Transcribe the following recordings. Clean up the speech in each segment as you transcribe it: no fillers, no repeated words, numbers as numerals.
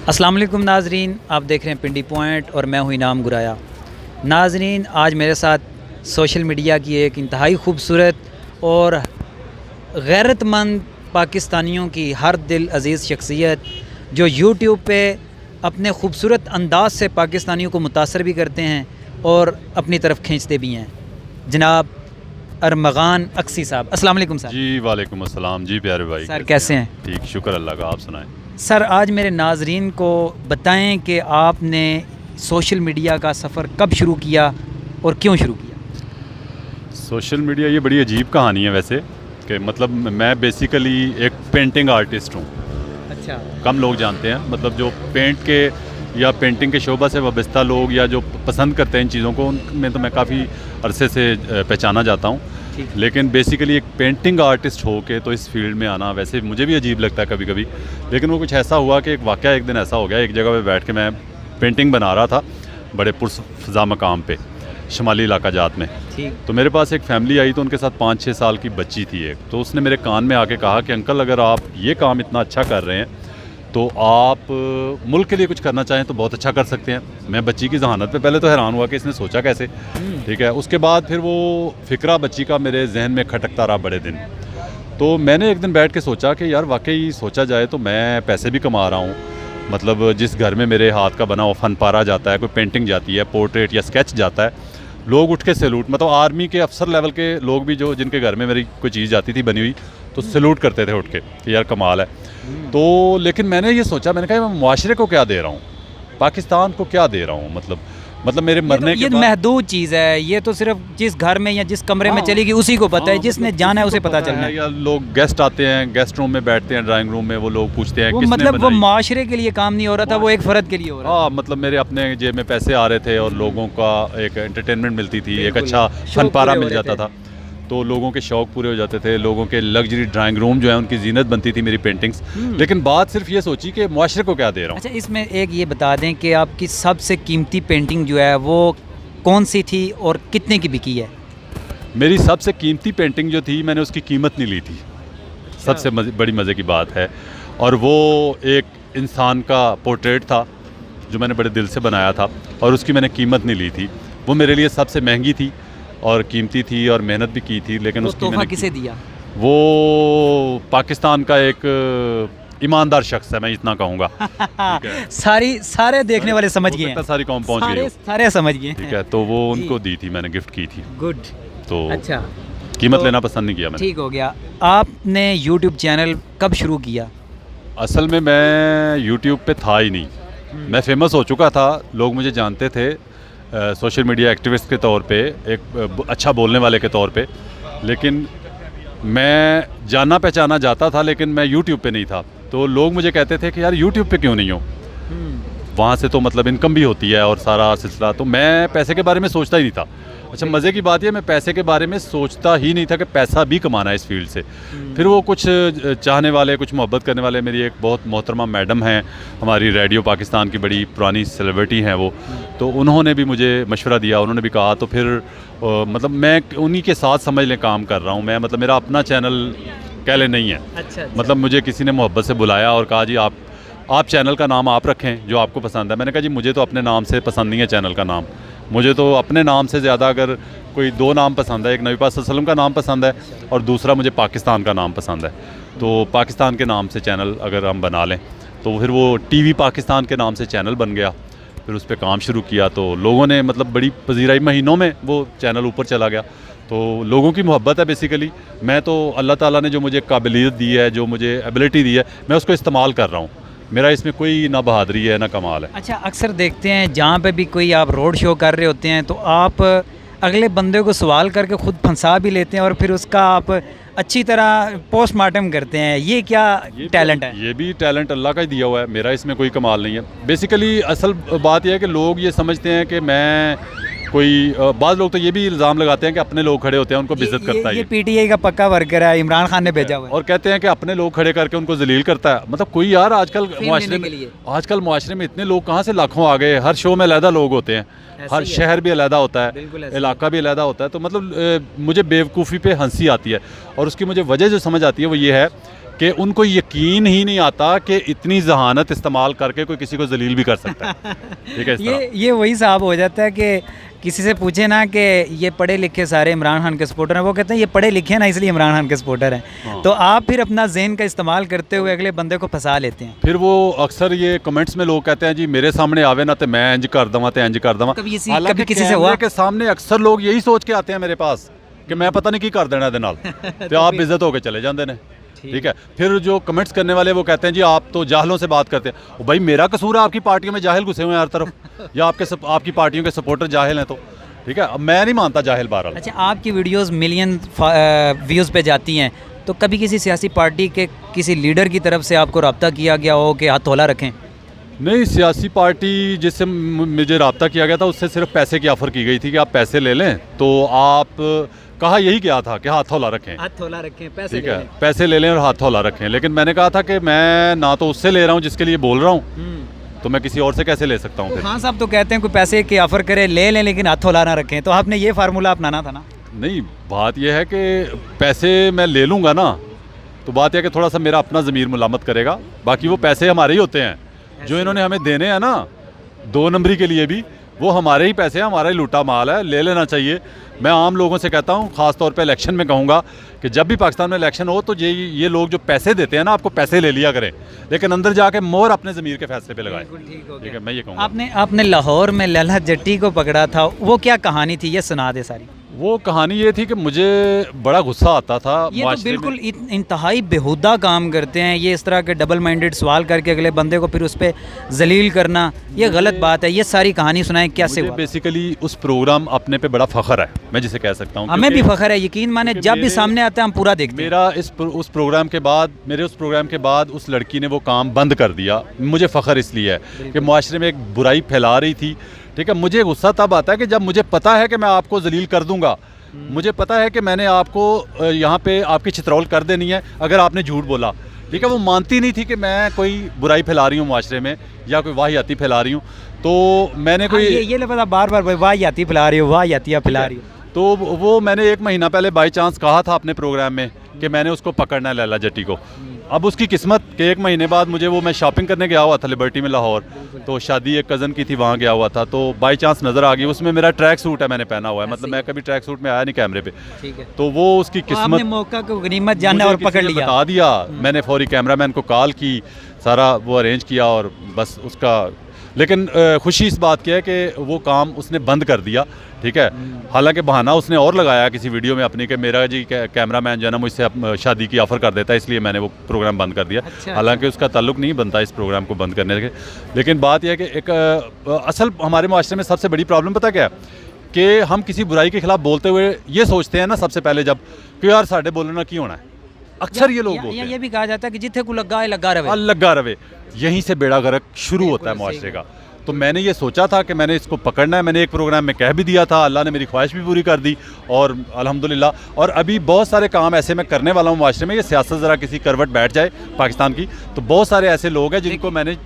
अस्सलाम वालेकुम नाजरीन, आप देख रहे हैं पिंडी पॉइंट और मैं हूं इनाम गुराया। नाजरीन, आज मेरे साथ सोशल मीडिया की एक इंतहाई खूबसूरत और गैरतमंद पाकिस्तानियों की हर दिल अजीज़ शख्सियत जो यूट्यूब पे अपने खूबसूरत अंदाज से पाकिस्तानियों को मुतासर भी करते हैं और अपनी तरफ खींचते भी हैं, जनाब अरमगान अक्सी साहब। अस्सलाम वालेकुम सर। जी वालेकुम अस्सलाम। जी प्यारे भाई, सर कैसे हैं? ठीक, शुक्र अल्लाह का। आप सुनाएं। सर आज मेरे नाजरीन को बताएं कि आपने सोशल मीडिया का सफ़र कब शुरू किया और क्यों शुरू किया? सोशल मीडिया ये बड़ी अजीब कहानी है वैसे, कि मतलब मैं बेसिकली एक पेंटिंग आर्टिस्ट हूँ। अच्छा। कम लोग जानते हैं, मतलब जो पेंट के या पेंटिंग के शोबा से वाबस्ता लोग या जो पसंद करते हैं इन चीज़ों को, उनमें तो मैं काफ़ी अरसे से पहचाना जाता हूँ। लेकिन बेसिकली एक पेंटिंग आर्टिस्ट हो के तो इस फील्ड में आना वैसे मुझे भी अजीब लगता है कभी कभी। लेकिन वो कुछ ऐसा हुआ कि एक वाक़या एक दिन ऐसा हो गया, एक जगह पे बैठ के मैं पेंटिंग बना रहा था बड़े पुरफ़ज़ा मकाम पे, शुमाली इलाका जात में। तो मेरे पास एक फ़ैमिली आई, तो उनके साथ 5-6 साल की बच्ची थी एक। तो उसने मेरे कान में आके कहा कि अंकल, अगर आप ये काम इतना अच्छा कर रहे हैं तो आप मुल्क के लिए कुछ करना चाहें तो बहुत अच्छा कर सकते हैं। मैं बच्ची की जहानत पे पहले तो हैरान हुआ कि इसने सोचा कैसे, ठीक है। उसके बाद फिर वो फ़िक्रा बच्ची का मेरे जहन में खटकता रहा बड़े दिन। तो मैंने एक दिन बैठ के सोचा कि यार वाकई सोचा जाए तो मैं पैसे भी कमा रहा हूँ। मतलब जिस घर में मेरे हाथ का बना हुआ फन पारा जाता है, कोई पेंटिंग जाती है, पोर्ट्रेट या स्केच जाता है, लोग उठ के सैल्यूट, मतलब आर्मी के अफसर लेवल के लोग भी जो जिनके घर में मेरी कोई चीज़ जाती थी बनी हुई, तो सैल्यूट करते थे उठ के कि यार कमाल है। तो लेकिन मैंने ये सोचा, मैंने कहा मैं मुआशरे को क्या दे रहा हूँ, पाकिस्तान को क्या दे रहा हूँ। मतलब मेरे मरने ये तो महदूद चीज़ है, ये तो सिर्फ जिस घर में या जिस कमरे में चलेगी उसी को पता है, जिसने जाना है उसे पता चलना है। या लोग गेस्ट आते हैं, गेस्ट रूम में बैठते हैं, ड्राइंग रूम में, वो लोग पूछते हैं वो किसने मतलब वो बनाई? माशरे के लिए काम नहीं हो रहा था, वो एक फ़र्द के लिए हो रहा था। हाँ, मतलब मेरे अपने जेब में पैसे आ रहे थे और लोगों का एक एंटरटेनमेंट मिलती थी, एक अच्छा फन पारा मिल जाता था, तो लोगों के शौक़ पूरे हो जाते थे, लोगों के लग्जरी ड्राइंग रूम जो है उनकी जीनत बनती थी मेरी पेंटिंग्स। लेकिन बात सिर्फ ये सोची कि मुआशरे को क्या दे रहा हूँ। अच्छा, इसमें एक ये बता दें कि आपकी सबसे कीमती पेंटिंग जो है वो कौन सी थी और कितने की बिकी है? मेरी सबसे कीमती पेंटिंग जो थी, मैंने उसकी कीमत नहीं ली थी। सबसे बड़ी मज़े की बात है, और वो एक इंसान का पोर्ट्रेट था जो मैंने बड़े दिल से बनाया था, और उसकी मैंने कीमत नहीं ली थी। वो मेरे लिए सबसे महंगी थी और कीमती थी और मेहनत भी की थी। लेकिन उसकी तोहफा किसे दिया? वो पाकिस्तान का एक ईमानदार शख्स है, मैं इतना कहूँगा। सारे देखने वाले समझ गए हैं, सारी कौम पहुँच गई, सारे समझ गए हैं। ठीक है। तो वो उनको दी थी, मैंने गिफ्ट की थी। गुड। तो अच्छा, कीमत तो लेना पसंद नहीं किया मैंने। ठीक हो गया। आपने यूट्यूब चैनल कब शुरू किया? असल में मैं यूट्यूब पे था ही नहीं। मैं फेमस हो चुका था, लोग मुझे जानते थे सोशल मीडिया एक्टिविस्ट के तौर पे, एक अच्छा बोलने वाले के तौर पे। लेकिन मैं जाना पहचाना जाता था, लेकिन मैं यूट्यूब पे नहीं था। तो लोग मुझे कहते थे कि यार यूट्यूब पे क्यों नहीं हो, वहाँ से तो मतलब इनकम भी होती है और सारा सिलसिला। तो मैं पैसे के बारे में सोचता ही नहीं था। अच्छा, मज़े की बात यह, मैं पैसे के बारे में सोचता ही नहीं था कि पैसा भी कमाना है इस फील्ड से। फिर वो कुछ चाहने वाले, कुछ मोहब्बत करने वाले, मेरी एक बहुत मोहतरमा मैडम हैं, हमारी रेडियो पाकिस्तान की बड़ी पुरानी सेलिब्रिटी हैं वो, तो उन्होंने भी मुझे मशवरा दिया, उन्होंने भी कहा। तो फिर मतलब मैं उन्हीं के साथ समझ लें काम कर रहा हूँ मैं। मतलब मेरा अपना चैनल कह ले नहीं है। अच्छा। मतलब मुझे किसी ने मोहब्बत से बुलाया और कहा जी आप चैनल का नाम आप रखें जो आपको पसंद है। मैंने कहा जी मुझे तो अपने नाम से पसंद नहीं है चैनल का नाम, मुझे तो अपने नाम से ज़्यादा अगर कोई 2 नाम पसंद है, एक नबी पाक सल्लल्लाहु अलैहि वसल्लम का नाम पसंद है और दूसरा मुझे पाकिस्तान का नाम पसंद है। तो पाकिस्तान के नाम से चैनल अगर हम बना लें, तो फिर वो टीवी पाकिस्तान के नाम से चैनल बन गया। फिर उस पर काम शुरू किया, तो लोगों ने मतलब बड़ी पजीराई, महीनों में वो चैनल ऊपर चला गया। तो लोगों की मोहब्बत है बेसिकली। मैं तो अल्लाह ताला ने जो मुझे काबिलियत दी है, जो मुझे एबिलिटी दी है, मैं उसको इस्तेमाल कर रहा हूँ। मेरा इसमें कोई ना बहादुरी है ना कमाल है। अच्छा, अक्सर देखते हैं जहाँ पे भी कोई आप रोड शो कर रहे होते हैं तो आप अगले बंदे को सवाल करके ख़ुद फंसा भी लेते हैं और फिर उसका आप अच्छी तरह पोस्टमार्टम करते हैं। ये क्या टैलेंट है? ये भी टैलेंट अल्लाह का ही दिया हुआ है, मेरा इसमें कोई कमाल नहीं है। बेसिकली असल बात यह है कि लोग ये समझते हैं कि मैं कोई बाद लोग तो ये भी इल्ज़ाम लगाते हैं कि अपने लोग खड़े होते हैं उनको बेइज्जत करता है। ये पीटीआई का पक्का वर्कर है, इमरान खान ने भेजा हुआ है। और कहते हैं कि अपने लोग खड़े करके उनको जलील करता है। मतलब कोई यार आजकल मुआशरे में इतने लोग कहाँ से लाखों आ गए। हर शो में अलहदा लोग होते हैं, हर शहर भी अलहदा होता है, इलाका भी अलहदा होता है। तो मतलब मुझे बेवकूफ़ी पे हंसी आती है, और उसकी मुझे वजह जो समझ आती है वो ये है कि उनको यकीन ही नहीं आता कि इतनी जहानत इस्तेमाल करके कोई किसी को जलील भी कर सकता है। ठीक है, इस तरह। ये वही साहब हो जाता है कि किसी से पूछे ना कि ये पढ़े लिखे सारे इमरान खान के सपोर्टर हैं, वो कहते हैं ये पढ़े लिखे हैं ना इसलिए इमरान खान के सपोर्टर हैं। हाँ। तो आप फिर अपना ज़हन का इस्तेमाल करते हुए अगले बंदे को फंसा लेते हैं। फिर वो अक्सर ये कमेंट्स में लोग कहते हैं जी मेरे सामने आवे ना तो मैं इंज कर दवा तो इंज कर दवा। कभी किसी से हुआ के सामने अक्सर लोग यही सोच के आते हैं मेरे पास कि मैं पता नहीं की कर देना नाल तो आप बेइज्जत होकर चले जाते हैं। ठीक है, फिर जो कमेंट्स करने वाले वो कहते हैं जी आप तो जाहलों से बात करते हैं। भाई मेरा कसूर है आपकी पार्टियों में जाहिल घुसे हुए हैं हर तरफ या आपकी पार्टियों के सपोर्टर जाहिल हैं तो ठीक है, अब मैं नहीं मानता जाहिल बहरहाल। अच्छा, आपकी वीडियोस मिलियन व्यूज़ पे जाती हैं, तो कभी किसी सियासी पार्टी के किसी लीडर की तरफ से आपको रब्ता किया गया हो कि हाथ हौला रखें? नहीं, सियासी पार्टी जिससे मुझे रब्ता किया गया था उससे सिर्फ पैसे की ऑफ़र की गई थी कि आप पैसे ले लें, तो आप कहा यही क्या था कि हाथ हौला रखें, हाथ हौला रखें, पैसे ठीक है, पैसे ले लें और हाथ हौला रखें। लेकिन मैंने कहा था कि मैं ना तो उससे ले रहा हूँ जिसके लिए बोल रहा हूँ, तो मैं किसी और से कैसे ले सकता हूँ? हाँ साहब, तो कहते हैं कोई पैसे की ऑफ़र करे ले लें लेकिन हाथ हौला ना रखें, तो आपने ये फार्मूला अपनाना था ना? नहीं, बात यह है कि पैसे मैं ले लूँगा ना, तो बात यह है कि थोड़ा सा मेरा अपना ज़मीर मुलामत करेगा। बाकी वो पैसे हमारे ही होते हैं जो इन्होंने हमें देने हैं ना 2 नंबरी के लिए भी, वो हमारे ही पैसे हैं, हमारा ही लूटा माल है, ले लेना चाहिए। मैं आम लोगों से कहता हूँ, ख़ास तौर पे इलेक्शन में कहूँगा कि जब भी पाकिस्तान में इलेक्शन हो तो ये लोग जो पैसे देते हैं ना, आपको पैसे ले लिया करें, लेकिन अंदर जाके मोहर अपने ज़मीर के फैसले पे लगाएं। ठीक है, मैं ये कहूँगा। आपने लाहौर में लैला जट्टी को पकड़ा था, वो क्या कहानी थी, ये सुना दे सारी। वो कहानी ये थी कि मुझे बड़ा गुस्सा आता था। ये तो बिल्कुल इंतहाई बेहुदा काम करते हैं ये, इस तरह के डबल माइंडेड सवाल करके अगले बंदे को फिर उस पर जलील करना, ये गलत बात है। ये सारी कहानी सुनाएं, कैसे हुआ? बेसिकली उस प्रोग्राम अपने पे बड़ा फ़ख्र है, मैं जिसे कह सकता हूँ। हमें भी फ़ख्र है, यकीन माने, जब भी सामने आता है हम पूरा देखते हैं। उस प्रोग्राम के बाद उस लड़की ने वो काम बंद कर दिया। मुझे फ़ख्र इसलिए है कि मुआशरे में एक बुराई फैला रही थी। ठीक है, मुझे गुस्सा तब आता है कि जब मुझे पता है कि मैं आपको जलील कर दूंगा, मुझे पता है कि मैंने आपको यहाँ पे आपकी चित्रौल कर देनी है अगर आपने झूठ बोला। ठीक है, वो मानती नहीं थी कि मैं कोई बुराई फैला रही हूँ मुआशरे में या कोई वाहियाती फैला रही हूँ, तो मैंने कोई ये लफ्ज़ बार बार वाहियाती फैला रही हो, वाहियातियाँ फैला रही हो, तो वो मैंने 1 महीना पहले बाई चांस कहा था अपने प्रोग्राम में कि मैंने उसको पकड़ना है, लैला जट्टी को। अब उसकी किस्मत के 1 महीने बाद मैं शॉपिंग करने गया हुआ था लिबर्टी में लाहौर, तो शादी एक कज़न की थी, वहाँ गया हुआ था, तो बाई चांस नज़र आ गई। उसमें मेरा ट्रैक सूट है, मैंने पहना हुआ है, मतलब मैं कभी ट्रैक सूट में आया नहीं कैमरे पे। ठीक है, तो वो उसकी किस्मत, मौका को गनीमत जानना और पकड़ लिया, बता दिया। मैंने फौरी कैमरामैन को कॉल की, सारा वो अरेंज किया और बस उसका। लेकिन खुशी इस बात की है कि वो काम उसने बंद कर दिया। ठीक है, हालांकि बहाना उसने और लगाया किसी वीडियो में अपनी कि मेरा जी कैमरामैन जो है ना मुझसे शादी की ऑफ़र कर देता है, इसलिए मैंने वो प्रोग्राम बंद कर दिया। हालांकि उसका ताल्लुक नहीं बनता इस प्रोग्राम को बंद करने के। लेकिन बात यह है कि एक असल हमारे माशरे में सबसे बड़ी प्रॉब्लम पता क्या है कि हम किसी बुराई के खिलाफ बोलते हुए ये सोचते हैं ना सबसे पहले जब कि यार साढ़े बोलना क्यों होना है। अक्सर ये लोग बोलते हैं, ये भी कहा जाता है कि जिथे को लगा रवे, यहीं से बेड़ा गर्क शुरू होता है मुआशरे का। तो मैंने ये सोचा था कि मैंने इसको पकड़ना है। मैंने एक प्रोग्राम में कह भी दिया था, अल्लाह ने मेरी ख्वाहिश भी पूरी कर दी और अल्हम्दुलिल्लाह। और अभी बहुत सारे काम ऐसे मैं करने वाला हूँ मुआशरे में। ये सियासत ज़रा किसी करवट बैठ जाए पाकिस्तान की, तो बहुत सारे ऐसे लोग हैं जिनको मैंने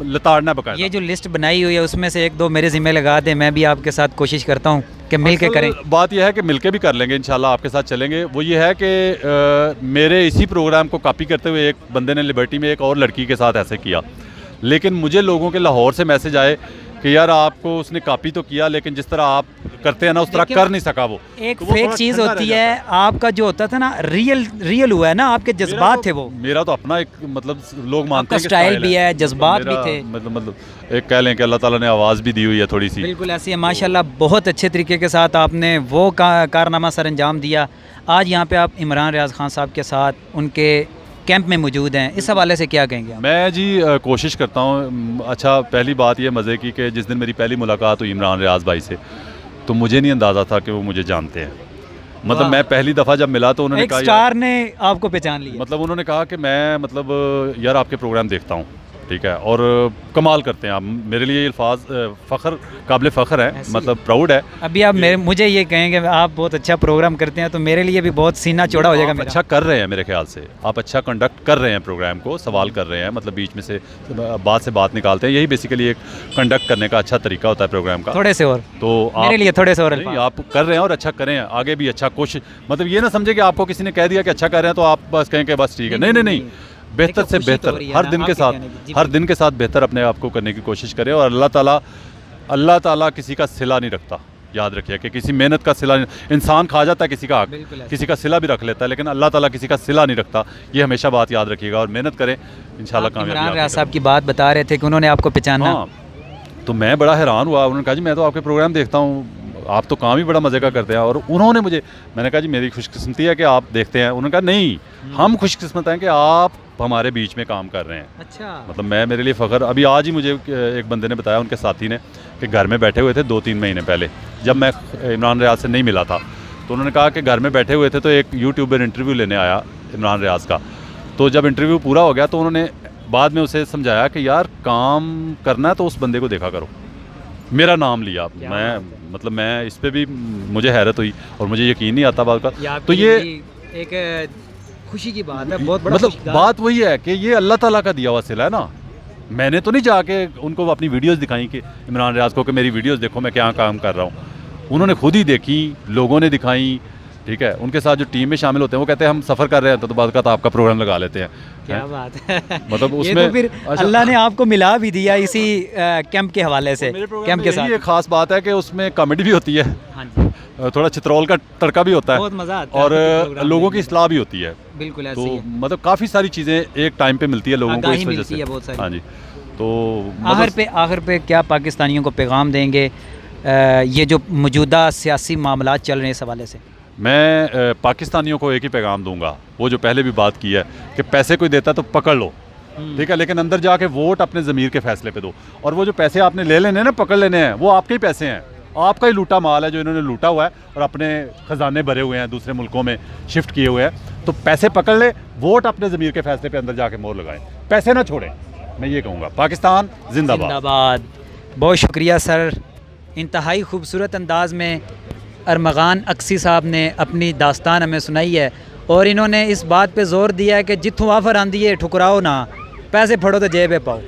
लताड़ना पकड़ा। ये जो लिस्ट बनाई हुई है उसमें से 1-2 मेरे ज़िम्मे लगा दे, मैं भी आपके साथ कोशिश करता हूँ कि मिल के करें। बात यह है कि मिल के भी कर लेंगे इंशाल्लाह, आपके साथ चलेंगे। वो ये है कि मेरे इसी प्रोग्राम को कॉपी करते हुए एक बंदे ने लिबर्टी में एक और लड़की के साथ ऐसे किया, लेकिन मुझे लोगों के लाहौर से मैसेज आए कि यार आपको उसने कॉपी तो किया लेकिन जिस तरह आप करते हैं ना उस तरह कर नहीं सका। वो एक फेक चीज़ होती है, आपका जो होता था ना रियल हुआ है ना, आपके जज्बात थे वो। मेरा तो अपना एक मतलब लोग मानते हैं कि स्टाइल भी है, जज्बात भी थे, मतलब एक कह लें कि अल्लाह ताला ने आवाज़ भी दी हुई है थोड़ी सी। बिल्कुल ऐसी है माशाल्लाह। बहुत अच्छे तरीके के साथ आपने वो कारनामा सर अंजाम दिया। आज यहाँ पे आप इमरान रियाज खान साहब के साथ उनके कैंप में मौजूद हैं, इस हवाले से क्या कहेंगे आप? मैं जी कोशिश करता हूँ। अच्छा, पहली बात ये मज़े की कि जिस दिन मेरी पहली मुलाकात हुई इमरान रियाज भाई से, तो मुझे नहीं अंदाज़ा था कि वो मुझे जानते हैं। मतलब मैं पहली दफ़ा जब मिला तो उन्होंने कहा, स्टार ने आपको पहचान लिया। मतलब उन्होंने कहा कि मैं मतलब यार आपके प्रोग्राम देखता हूँ, ठीक है, और कमाल करते हैं आप। मेरे लिए अल्फाज फ़ख्र, काबिल फ़ख्र है, मतलब प्राउड है। अभी आप मुझे ये कहेंगे आप बहुत अच्छा प्रोग्राम करते हैं, तो मेरे लिए भी बहुत सीना चौड़ा हो जाएगा। अच्छा कर रहे हैं मेरे ख्याल से, आप अच्छा कंडक्ट कर रहे हैं प्रोग्राम को, सवाल कर रहे हैं, मतलब बीच में से बात निकालते हैं। यही बेसिकली एक कंडक्ट करने का अच्छा तरीका होता है प्रोग्राम का। थोड़े से और तो मेरे लिए थोड़े से और आप कर रहे हैं और अच्छा करें, आगे भी अच्छा कोशिश। मतलब ये ना समझे कि आपको किसी ने कह दिया कि अच्छा कर रहे हैं तो आप बस कहें कि बस ठीक है। नहीं, बेहतर से खुशी तो हो बेहतर रही है हर ना, दिन के आपके साथ कहने की। जी, हर दिन के साथ बेहतर अपने आप को करने की कोशिश करें। और अल्लाह ताला किसी का सिला नहीं रखता, याद रखिए कि किसी मेहनत का सिला नहीं, इंसान खा जाता है किसी का हक, बिल्कुल ऐसा। किसी का सिला भी रख लेता है, लेकिन अल्लाह ताला किसी का सिला नहीं रखता। ये हमेशा बात याद रखिएगा और मेहनत करें, इंशाल्लाह आप कामयाबी इमरान आपकी रियाज तरफ। साहब की बात बता रहे थे कि उन्होंने आपको पहचाना। हाँ, तो मैं बड़ा हैरान हुआ। उन्होंने कहा जी मैं तो आपके प्रोग्राम देखता हूँ, आप तो काम ही बड़ा मज़े का करते हैं। और उन्होंने मुझे, मैंने कहा जी मेरी खुशकिस्मती है कि आप देखते हैं। उन्होंने कहा नहीं, हम खुशकिस्मत हैं कि आप हमारे बीच में काम कर रहे हैं। अच्छा। मतलब मैं, मेरे लिए फ़ख्र। अभी आज ही मुझे एक बंदे ने बताया, उनके साथी ने, कि घर में बैठे हुए थे 2-3 महीने पहले, जब मैं इमरान रियाज से नहीं मिला था, तो उन्होंने कहा कि घर में बैठे हुए थे तो एक यूट्यूबर इंटरव्यू लेने आया इमरान रियाज का। तो जब इंटरव्यू पूरा हो गया तो उन्होंने बाद में उसे समझाया कि यार काम करना है तो उस बंदे को देखा करो। मेरा नाम लिया। क्या मैं बात है। मतलब मैं इस पे भी मुझे हैरत हुई और मुझे यकीन नहीं आता बात का। तो आपकी ये ज़िंदगी एक खुशी की बात है, बहुत बड़ा मतलब खुशगवार। बात वही है कि ये अल्लाह ताला का दिया हुआ सिला है ना। मैंने तो नहीं जाके उनको अपनी वीडियोस दिखाई कि इमरान रियाज को कि मेरी वीडियोस देखो मैं क्या काम कर रहा हूँ। उन्होंने खुद ही देखी, लोगों ने दिखाई, ठीक है। उनके साथ जो टीम में शामिल होते हैं वो कहते हैं हम सफ़र कर रहे हैं तो बाद का तो आपका प्रोग्राम लगा लेते हैं। क्या हैं? बात है। मतलब ये उसमें तो फिर अच्छा, अल्लाह ने आपको मिला भी दिया इसी कैंप के हवाले से, मेरे प्रोग्राम कैंप में के यही साथ। एक खास बात है कि उसमें कॉमेडी भी होती है, हाँ जी, थोड़ा चित्रौल का तड़का भी होता है, बहुत मज़ा आता है और आपके प्रोग्राम लोगों की देखने इस्लाह भी होती है। में। बिल्कुल ऐसे तो ही है। मतलब काफ़ी सारी चीज़ें एक टाइम पे मिलती है लोगों को, आगाही इस वजह मिलती से। है बहुत सारी। हाँ जी। तो आखिर पे क्या पाकिस्तानियों को पैगाम देंगे ये जो मौजूदा सियासी मामलात चल रहे हैं इस हवाले से? मैं पाकिस्तानियों को एक ही पैगाम दूंगा, वो जो पहले भी बात की है कि पैसे कोई देता है तो पकड़ लो, ठीक है, लेकिन अंदर जाके वोट अपने ज़मीर के फैसले पे दो। और वो जो पैसे आपने ले लेने हैं ना, पकड़ लेने हैं, वो आपके ही पैसे हैं, आपका ही लूटा माल है जो इन्होंने लूटा हुआ है और अपने ख़जाने भरे हुए हैं, दूसरे मुल्कों में शिफ्ट किए हुए हैं। तो पैसे पकड़ ले, वोट अपने ज़मीर के फैसले पे अंदर जाके मोहर लगाएं, पैसे ना छोड़ें। मैं ये कहूँगा, पाकिस्तान जिंदाबाद। जिंदाबाद। बहुत शुक्रिया सर, इंतहाई खूबसूरत अंदाज में अरमगान अक्सी साहब ने अपनी दास्तान हमें सुनाई है और इन्होंने इस बात पे ज़ोर दिया है कि जिथों आफर आंदी है ठुकराओ ना, पैसे फड़ो तो जेबे पाओ।